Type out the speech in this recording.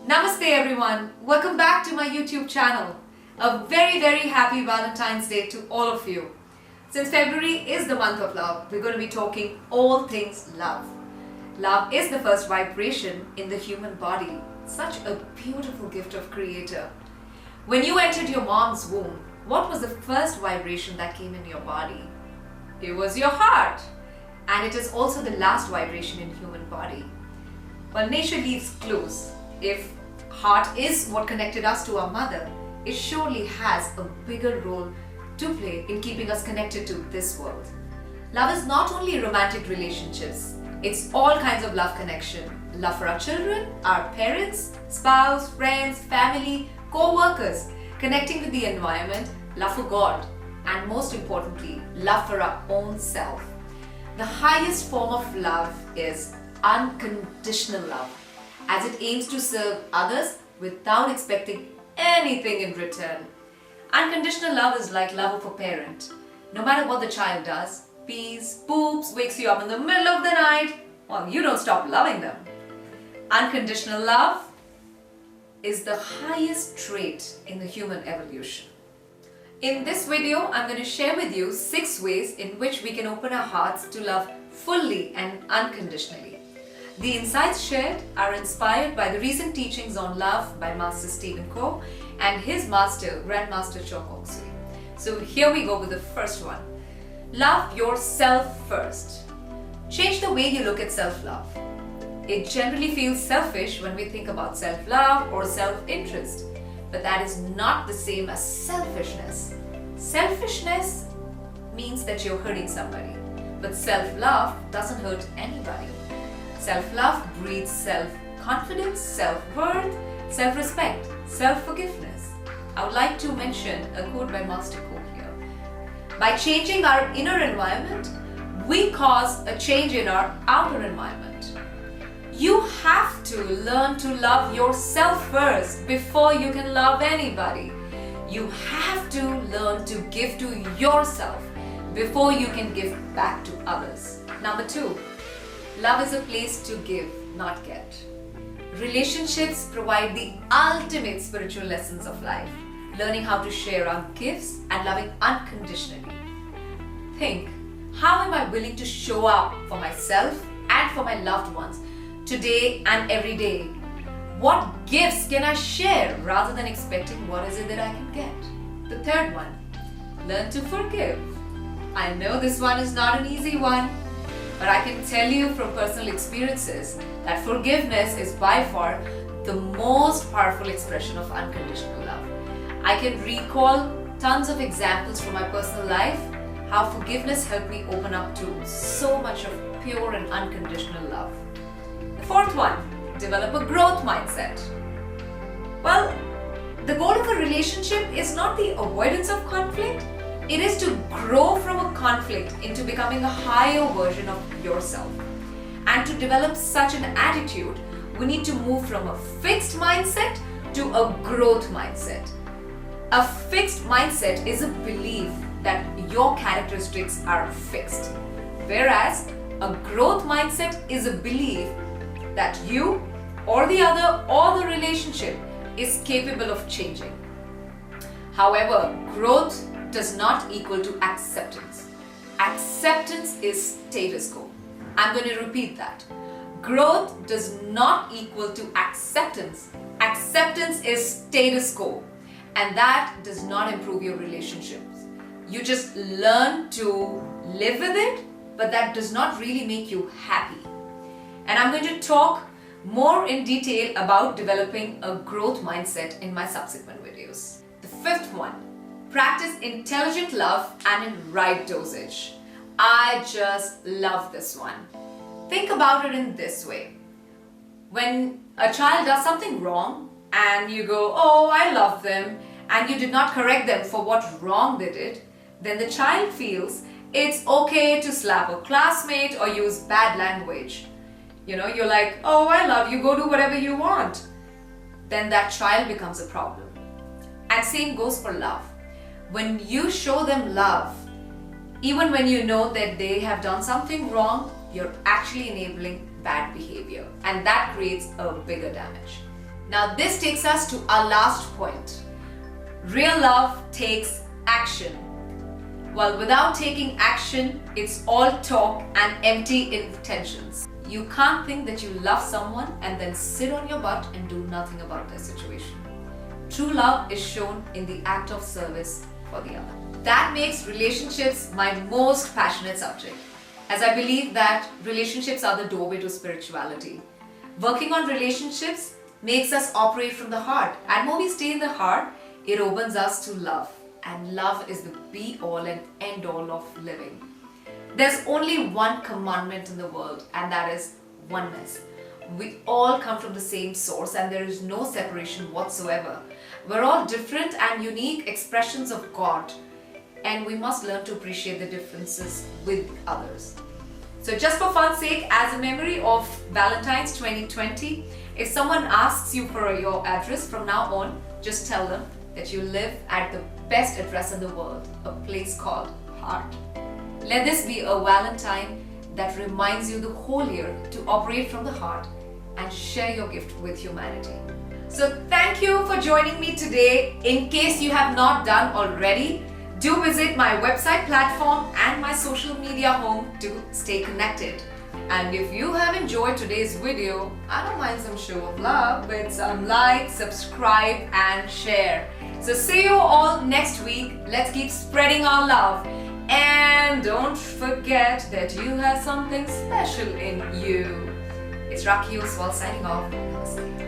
Namaste everyone, welcome back to my YouTube channel. A very happy Valentine's Day to all of you. Since February is the month of love, we're going to be talking all things love. Love is the first vibration in the human body. Such a beautiful gift of Creator. When you entered your mom's womb, what was the first vibration that came in your body? It was your heart. And it is also the last vibration in human body. Well, nature leaves clues. If heart is what connected us to our mother, it surely has a bigger role to play in keeping us connected to this world. Love is not only romantic relationships, it's all kinds of love connection. Love for our children, our parents, spouse, friends, family, co-workers, connecting with the environment, love for God, and most importantly, love for our own self. The highest form of love is unconditional love, as it aims to serve others without expecting anything in return. Unconditional love is like love of a parent. No matter what the child does, pees, poops, wakes you up in the middle of the night, well, you don't stop loving them. Unconditional love is the highest trait in the human evolution. In this video, I'm going to share with you 6 ways in which we can open our hearts to love fully and unconditionally. The insights shared are inspired by the recent teachings on love by Master Stephen Co and his master, Grandmaster Choa Kong Sui. So here we go with the first one. Love yourself first. Change the way you look at self-love. It generally feels selfish when we think about self-love or self-interest, but that is not the same as selfishness. Selfishness means that you're hurting somebody, but self-love doesn't hurt anybody. Self-love breeds self-confidence, self-worth, self-respect, self-forgiveness. I would like to mention a quote by Master Ko here. By changing our inner environment, we cause a change in our outer environment. You have to learn to love yourself first before you can love anybody. You have to learn to give to yourself before you can give back to others. Number 2. Love is a place to give, not get. Relationships provide the ultimate spiritual lessons of life, learning how to share our gifts and loving unconditionally. Think, how am I willing to show up for myself and for my loved ones today and every day? What gifts can I share rather than expecting what is it that I can get? The third one, learn to forgive. I know this one is not an easy one, but I can tell you from personal experiences that forgiveness is by far the most powerful expression of unconditional love. I can recall tons of examples from my personal life how forgiveness helped me open up to so much of pure and unconditional love. The fourth one, develop a growth mindset. Well, the goal of a relationship is not the avoidance of conflict. It is to grow from a conflict into becoming a higher version of yourself. And to develop such an attitude, we need to move from a fixed mindset to a growth mindset. A fixed mindset is a belief that your characteristics are fixed, whereas a growth mindset is a belief that you or the other or the relationship is capable of changing. However, growth does not equal to acceptance. Acceptance is status quo. I'm going to repeat that. Growth does not equal to acceptance. Acceptance is status quo, and that does not improve your relationships. You just learn to live with it, but that does not really make you happy. And I'm going to talk more in detail about developing a growth mindset in my subsequent videos. The fifth one, practice intelligent love and in right dosage. I just love this one. Think about it in this way. When a child does something wrong and you go, oh, I love them, and you did not correct them for what wrong they did, then the child feels it's okay to slap a classmate or use bad language. You know, you're like, oh, I love you, go do whatever you want. Then that child becomes a problem. And same goes for love. When you show them love, even when you know that they have done something wrong, you're actually enabling bad behavior, and that creates a bigger damage. Now, this takes us to our last point. Real love takes action. Well, without taking action, it's all talk and empty intentions. You can't think that you love someone and then sit on your butt and do nothing about their situation. True love is shown in the act of service for the other. That makes relationships my most passionate subject, as I believe that relationships are the doorway to spirituality. Working on relationships makes us operate from the heart, and when we stay in the heart, it opens us to love. And love is the be-all and end-all of living. There's only one commandment in the world, and that is oneness. We all come from the same source, and there is no separation whatsoever. We're all different and unique expressions of God, and we must learn to appreciate the differences with others. So just for fun's sake, as a memory of Valentine's 2020, if someone asks you for your address from now on, just tell them that you live at the best address in the world, a place called heart. Let this be a Valentine that reminds you the whole year to operate from the heart and share your gift with humanity. So thank you for joining me today. In case you have not done already, do visit my website platform and my social media home to stay connected. And if you have enjoyed today's video, I don't mind some show of love with some like, subscribe and share. So see you all next week. Let's keep spreading our love. And don't forget that you have something special in you. It's Rakhi Oswal signing off. Namaste.